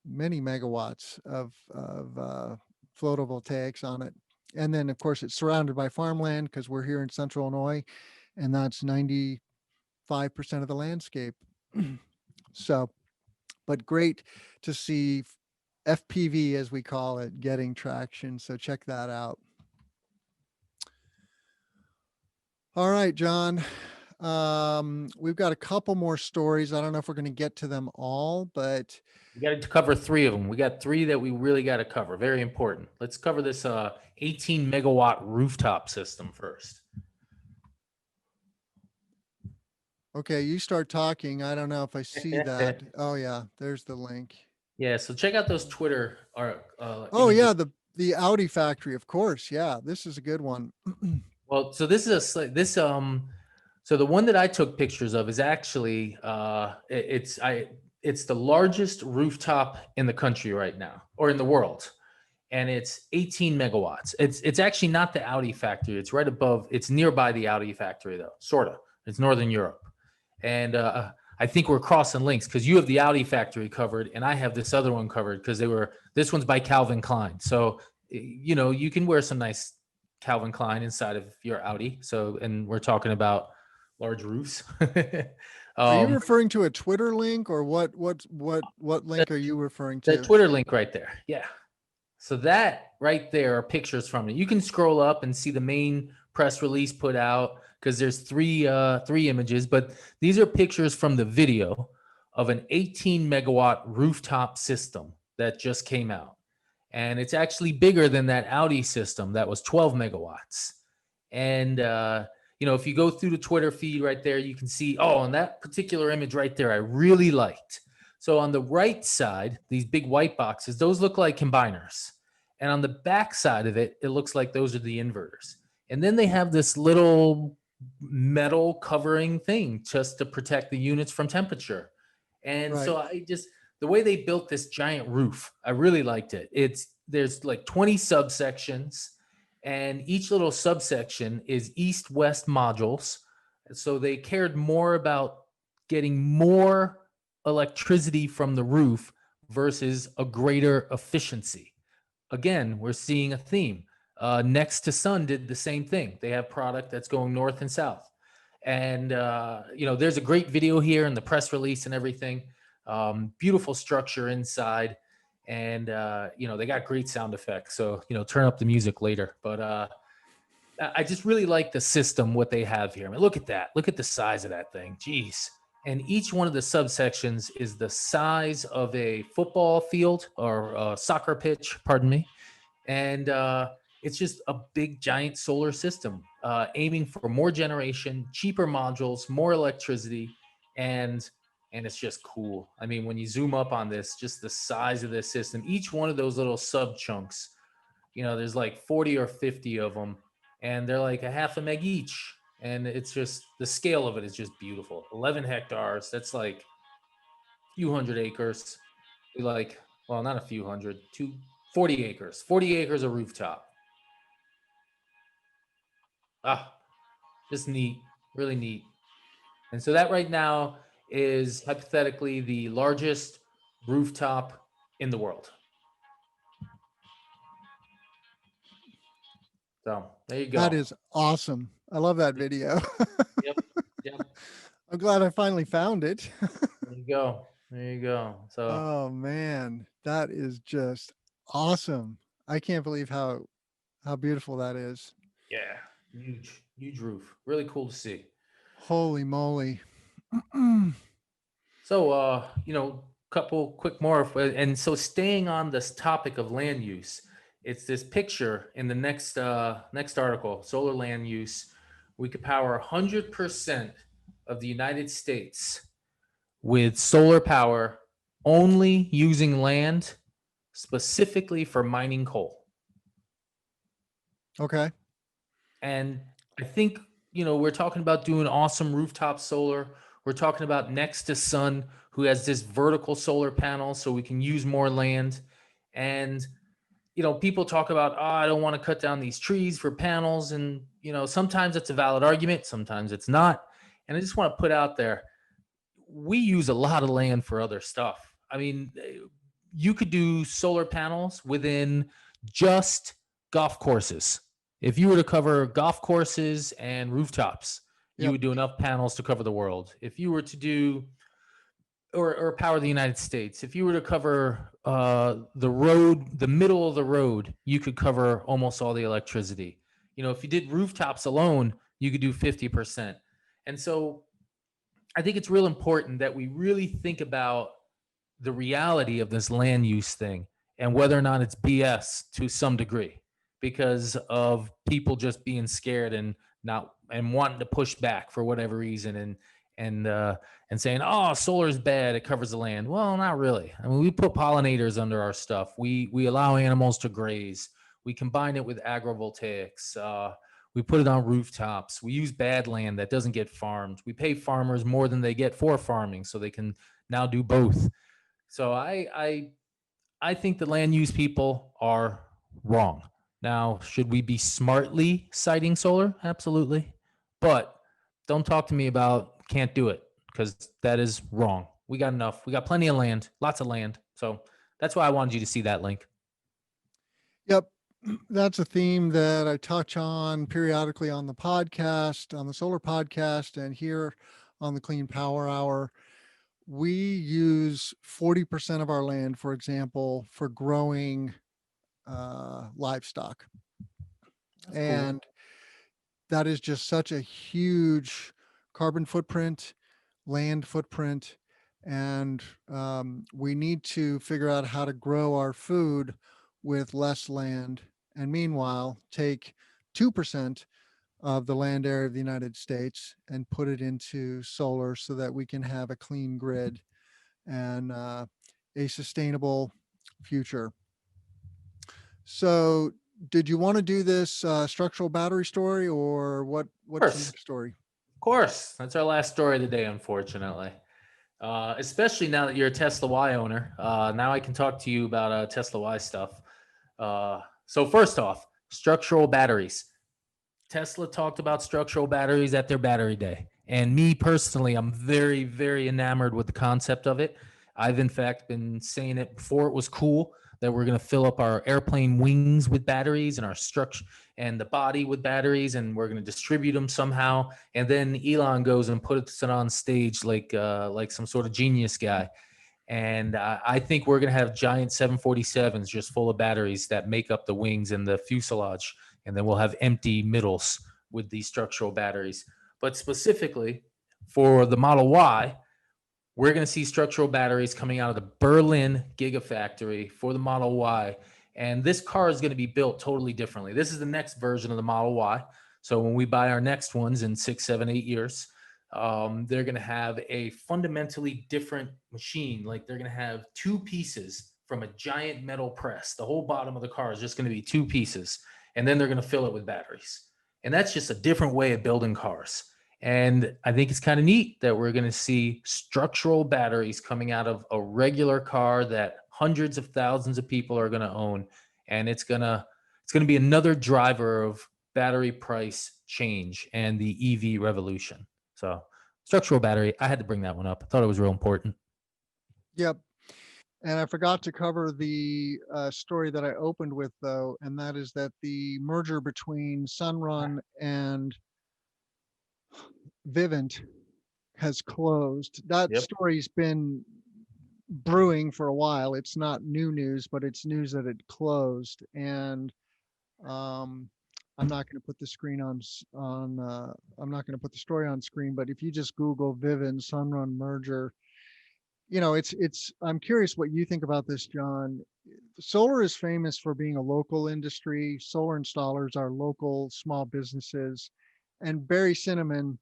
many megawatts of photovoltaics on it. And then, of course, it's surrounded by farmland because we're here in central Illinois, and that's 95% of the landscape. So, but great to see FPV, as we call it, getting traction. So check that out. All right, John. We've got a couple more stories. I don't know if we're going to get to them all, but We got to cover three of them. We got three that we really got to cover. Very important. Let's cover this 18 megawatt rooftop system first. okay, you start talking. I don't know if I see that. Oh yeah, there's the link. Yeah, so check out those Twitter Oh images. yeah, the Audi factory, of course. Yeah, this is a good one. Well, so this is so the one that I took pictures of is actually it's the largest rooftop in the country right now, or in the world, and it's 18 megawatts. It's actually not the Audi factory. It's right above. It's nearby the Audi factory though, sorta. It's Northern Europe, and I think we're crossing links because you have the Audi factory covered, and I have this other one covered because this one's by Calvin Klein. So you know you can wear some nice Calvin Klein inside of your Audi. So, and we're talking about large roofs. Are you um, referring to a Twitter link, or what the, link are you referring the to? Twitter link right there. Yeah. So that right there are pictures from it. You can scroll up and see the main press release put out because there's three images, but these are pictures from the video of an 18 megawatt rooftop system that just came out. And it's actually bigger than that Audi system that was 12 megawatts. And you know, if you go through the Twitter feed right there, you can see, oh, and that particular image right there, I really liked. So on the right side, these big white boxes, those look like combiners. And on the back side of it, it looks like those are the inverters. And then they have this little metal covering thing just to protect the units from temperature. And Right. so the way they built this giant roof, I really liked it. There's like 20 subsections, and each little subsection is east-west modules. So they cared more about getting more electricity from the roof versus a greater efficiency. Again, we're seeing a theme. Next to Sun did the same thing. They have product that's going north and south. And, you know, there's a great video here in the press release and everything. Beautiful structure inside. And, you know, they got great sound effects. So, you know, turn up the music later. But I just really like the system, what they have here. I mean, look at that. Look at the size of that thing. Jeez. And each one of the subsections is the size of a football field or a soccer pitch, pardon me. And it's just a big, giant solar system aiming for more generation, cheaper modules, more electricity. And and it's just cool. I mean, when you zoom up on this, just the size of this system, each one of those little sub chunks, there's like 40 or 50 of them, and they're like a half a meg each. And it's just, the scale of it is just beautiful. 11 hectares. That's like a few hundred acres. Like, well, not a few hundred, 40 acres, 40 acres of rooftop. Ah, just neat, really neat. And so that right now is hypothetically the largest rooftop in the world. So there you That go. is awesome. I love that video. Yep. Yep. I'm glad I finally found it. There you go. There you go. So Oh man, that is just awesome. I can't believe how beautiful that is. yeah, huge, huge roof. Really cool to see. Holy moly. So couple quick more and so staying on this topic of land use, it's this picture in the next article, solar land use. We could power 100% of the United States with solar power, only using land specifically for mining coal. Okay. And I think, we're talking about doing awesome rooftop solar. We're talking about next to Sun, who has this vertical solar panel so we can use more land. And, people talk about, oh, I don't want to cut down these trees for panels. And, sometimes it's a valid argument, sometimes it's not. And I just want to put out there, we use a lot of land for other stuff. I mean, you could do solar panels within just golf courses. If you were to cover golf courses and rooftops, you Yep. would do enough panels to cover the world. If you were to do or power the United States, if you were to cover the road, the middle of the road, you could cover almost all the electricity. If you did rooftops alone, you could do 50%. And so I think it's real important that we really think about the reality of this land use thing and whether or not it's BS to some degree because of people just being scared and not and wanting to push back for whatever reason and saying, oh, solar is bad, it covers the land. Well, not really. I mean, we put pollinators under our stuff. We allow animals to graze. We combine it with agrivoltaics. We put it on rooftops. We use bad land that doesn't get farmed. We pay farmers more than they get for farming, so they can now do both. So I think the land use people are wrong. Now, should we be smartly siting solar? Absolutely. But don't talk to me about can't do it because that is wrong. We got enough. We got plenty of land, lots of land. So that's why I wanted you to see that link. Yep. That's a theme that I touch on periodically on the podcast, on the solar podcast, and here on the Clean Power Hour. We use 40% of our land, for example, for growing livestock. That's And cool. that is just such a huge carbon footprint, land footprint. And we need to figure out how to grow our food with less land. And meanwhile, take 2% of the land area of the United States and put it into solar so that we can have a clean grid and a sustainable future. So, did you want to do this structural battery story, or what's the Of next story? course. That's our last story of the day, unfortunately. Especially now that you're a Tesla Y owner. Now I can talk to you about Tesla Y stuff. So first off, structural batteries. Tesla talked about structural batteries at their battery day. And me personally, I'm very, very enamored with the concept of it. I've in fact been saying it before it was cool that we're going to fill up our airplane wings with batteries and our structure and the body with batteries, and we're going to distribute them somehow. And then Elon goes and puts it on stage like some sort of genius guy. And I think we're going to have giant 747s just full of batteries that make up the wings and the fuselage. And then we'll have empty middles with these structural batteries. But specifically for the Model Y, we're going to see structural batteries coming out of the Berlin Gigafactory for the Model Y. And this car is going to be built totally differently. This is the next version of the Model Y. So when we buy our next ones in 6, 7, 8 years, They're going to have a fundamentally different machine. Like they're going to have two pieces from a giant metal press. The whole bottom of the car is just going to be two pieces, and then they're going to fill it with batteries. And that's just a different way of building cars. And I think it's kind of neat that we're going to see structural batteries coming out of a regular car that hundreds of thousands of people are going to own. And it's going to be another driver of battery price change and the EV revolution. So structural battery, I had to bring that one up. I thought it was real important. Yep. And I forgot to cover the story that I opened with, though, and that is that the merger between Sunrun and Vivant has closed. That Yep. story's been brewing for a while. It's not new news, but it's news that it closed. And um, I'm not going to put the screen I'm not going to put the story on screen, but if you just Google Vivint Sunrun merger, I'm curious what you think about this, John. Solar is famous for being a local industry. Solar installers are local small businesses. And Barry Cinnamon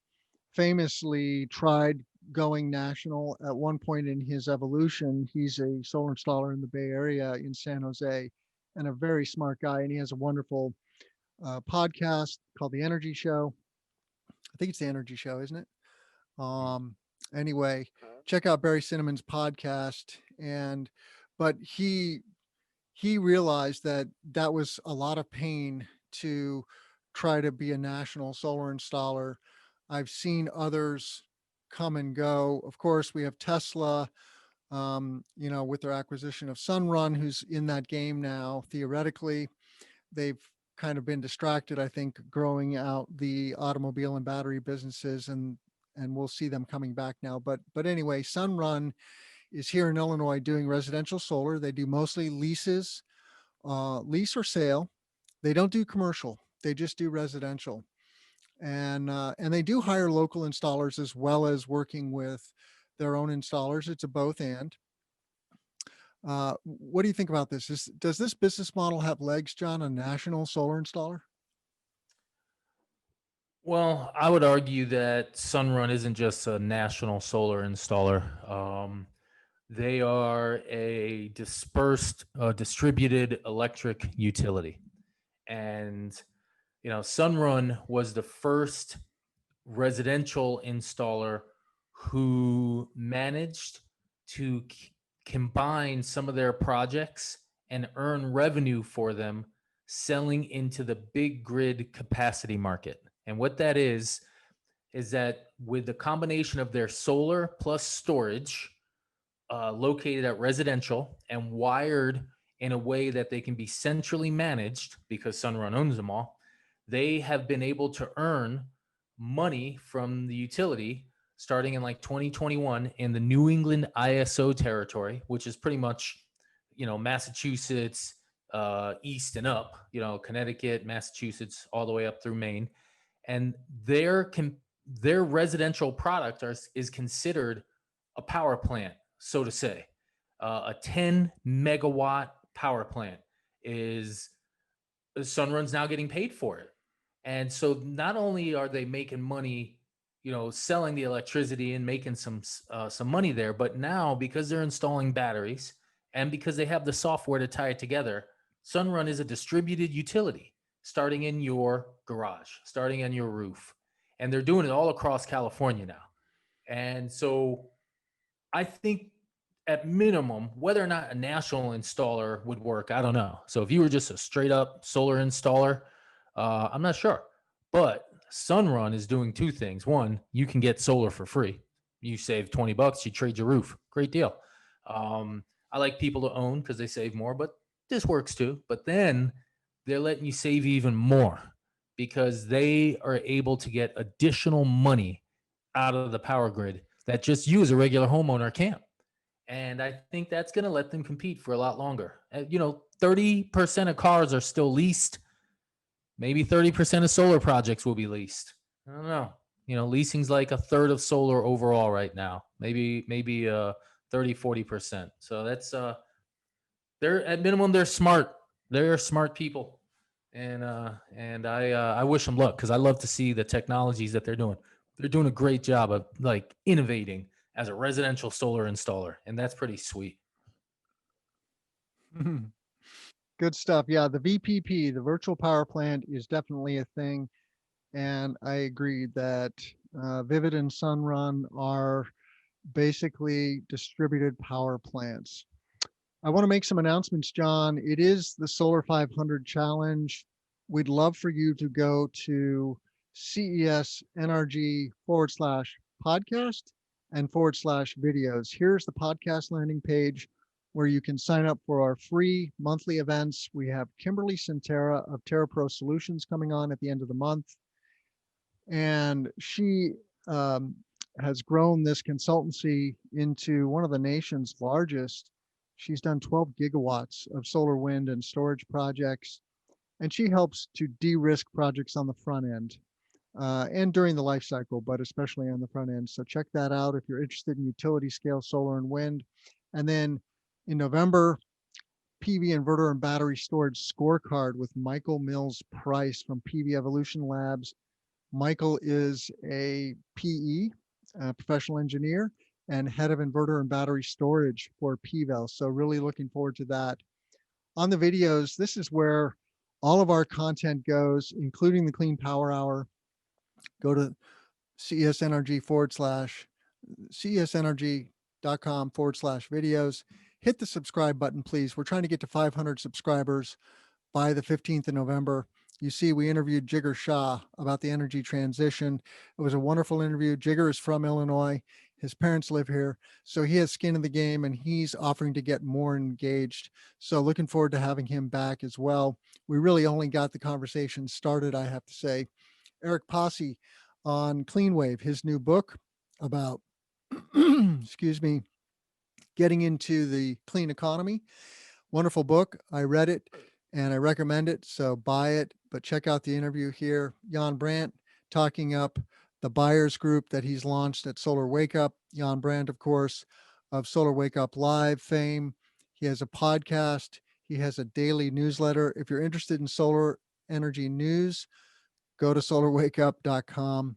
famously tried going national at one point in his evolution. He's a solar installer in the Bay Area in San Jose and a very smart guy. And he has a wonderful podcast called The Energy Show. I think it's The Energy Show, isn't it? Um, anyway, check out Barry Cinnamon's podcast. But he realized that that was a lot of pain to try to be a national solar installer. I've seen others come and go. Of course, we have Tesla, with their acquisition of Sunrun, who's in that game now. Theoretically, they've kind of been distracted, I think, growing out the automobile and battery businesses, and we'll see them coming back now. But anyway, Sunrun is here in Illinois doing residential solar. They do mostly leases, lease or sale. They don't do commercial. They just do residential, and they do hire local installers as well as working with their own installers. It's a both and. What do you think about this? Does this business model have legs, John? A national solar installer? Well, I would argue that Sunrun isn't just a national solar installer. They are a dispersed, distributed electric utility. And, Sunrun was the first residential installer who managed to combine some of their projects and earn revenue for them selling into the big grid capacity market. And what that is that with the combination of their solar plus storage, located at residential and wired in a way that they can be centrally managed because Sunrun owns them all, they have been able to earn money from the utility starting in like 2021 in the New England ISO territory, which is pretty much, Massachusetts, east and up, Connecticut, Massachusetts, all the way up through Maine. And their residential product is considered a power plant, so to say. A 10 megawatt power plant is Sunrun's now getting paid for it. And so not only are they making money, selling the electricity and making some money there, but now because they're installing batteries and because they have the software to tie it together, Sunrun is a distributed utility starting in your garage, starting on your roof. And they're doing it all across California now. And so I think at minimum, whether or not a national installer would work, I don't know. So if you were just a straight up solar installer, I'm not sure. But Sunrun is doing two things. One, you can get solar for free. You save $20, you trade your roof. Great deal. I like people to own because they save more, but this works too. But then they're letting you save even more because they are able to get additional money out of the power grid that just you as a regular homeowner can't. And I think that's going to let them compete for a lot longer. 30% of cars are still leased. Maybe 30% of solar projects will be leased. I don't know. Leasing's like a third of solar overall right now. Maybe 30, 40%. So that's they're at minimum they're smart. They're smart people. And I wish them luck because I love to see the technologies that they're doing. they're doing a great job of like innovating as a residential solar installer, and that's pretty sweet. Good stuff. Yeah, the VPP, the virtual power plant, is definitely a thing. And I agree that Vivid and Sunrun are basically distributed power plants. I want to make some announcements, John. It is the Solar 500 Challenge. We'd love for you to go to CESNRG/podcast and /videos. Here's the podcast landing page where you can sign up for our free monthly events. We have Kimberly Centera of TerraPro Solutions coming on at the end of the month. And she um, has grown this consultancy into one of the nation's largest. She's done 12 gigawatts of solar, wind, and storage projects, and she helps to de-risk projects on the front end and during the life cycle, but especially on the front end. So check that out if you're interested in utility scale solar and wind. And then in November, PV inverter and battery storage scorecard with Michael Mills Price from PV Evolution Labs. Michael is a PE, professional engineer, and head of inverter and battery storage for PVEL. So really looking forward to that. On the videos, this is where all of our content goes, including the Clean Power Hour. Go to cesnrg.com/videos. Hit the subscribe button, please. We're trying to get to 500 subscribers by the 15th of November. You see, we interviewed Jigger Shah about the energy transition. It was a wonderful interview. Jigger is from Illinois. His parents live here. So he has skin in the game and he's offering to get more engaged. So looking forward to having him back as well. We really only got the conversation started, I have to say. Eric Posse on CleanWave, his new book about, excuse me, getting into the clean economy. Wonderful book. I read it and I recommend it. So buy it, but check out the interview here. Jan Brandt talking up the buyers group that he's launched at Solar Wake Up. Jan Brandt, of course, of Solar Wake Up Live fame. He has a podcast. He has a daily newsletter. If you're interested in solar energy news, go to solarwakeup.com.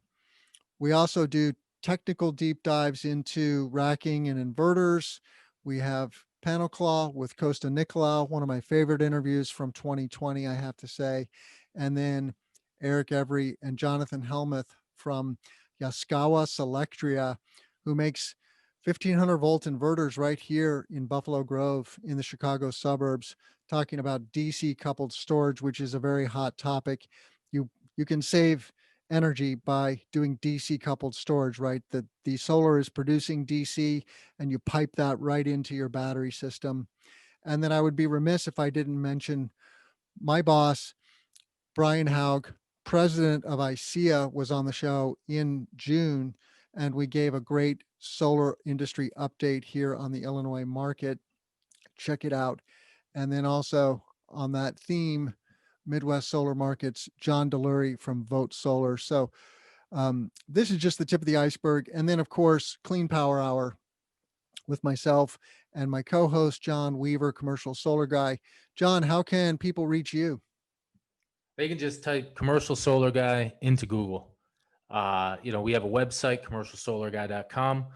We also do technical deep dives into racking and inverters. We have Panel Claw with Costa Nicolau, one of my favorite interviews from 2020, I have to say. And then Eric Every and Jonathan Helmuth from Yaskawa Selectria, who makes 1500 volt inverters right here in Buffalo Grove in the Chicago suburbs, talking about DC coupled storage, which is a very hot topic. You can save energy by doing DC coupled storage, right? The solar is producing DC and you pipe that right into your battery system. And then I would be remiss if I didn't mention my boss, Brian Haug, president of ICEA, was on the show in June, and we gave a great solar industry update here on the Illinois market. Check it out. And then also on that theme, Midwest Solar Markets, John Delury from Vote Solar. So this is just the tip of the iceberg. And then, of course, Clean Power Hour with myself and my co-host, John Weaver, commercial solar guy. John, how can people reach you? They can just type commercial solar guy into Google. We have a website, commercialsolarguy.com.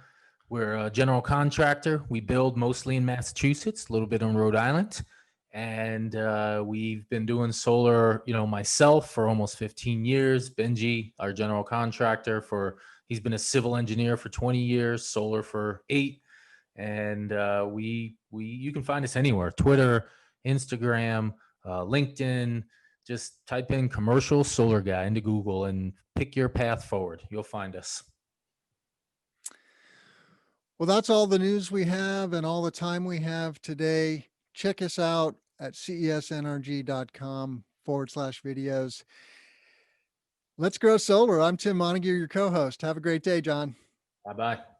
We're a general contractor. We build mostly in Massachusetts, a little bit in Rhode Island. And we've been doing solar, myself for almost 15 years. Benji, our general contractor, he's been a civil engineer for 20 years, solar for 8. And you can find us anywhere: Twitter, Instagram, LinkedIn. Just type in commercial solar guy into Google and pick your path forward. You'll find us. Well, that's all the news we have and all the time we have today. Check us out at cesnrg.com/videos. Let's grow solar. I'm Tim Montague, your co-host. Have a great day, John. Bye-bye.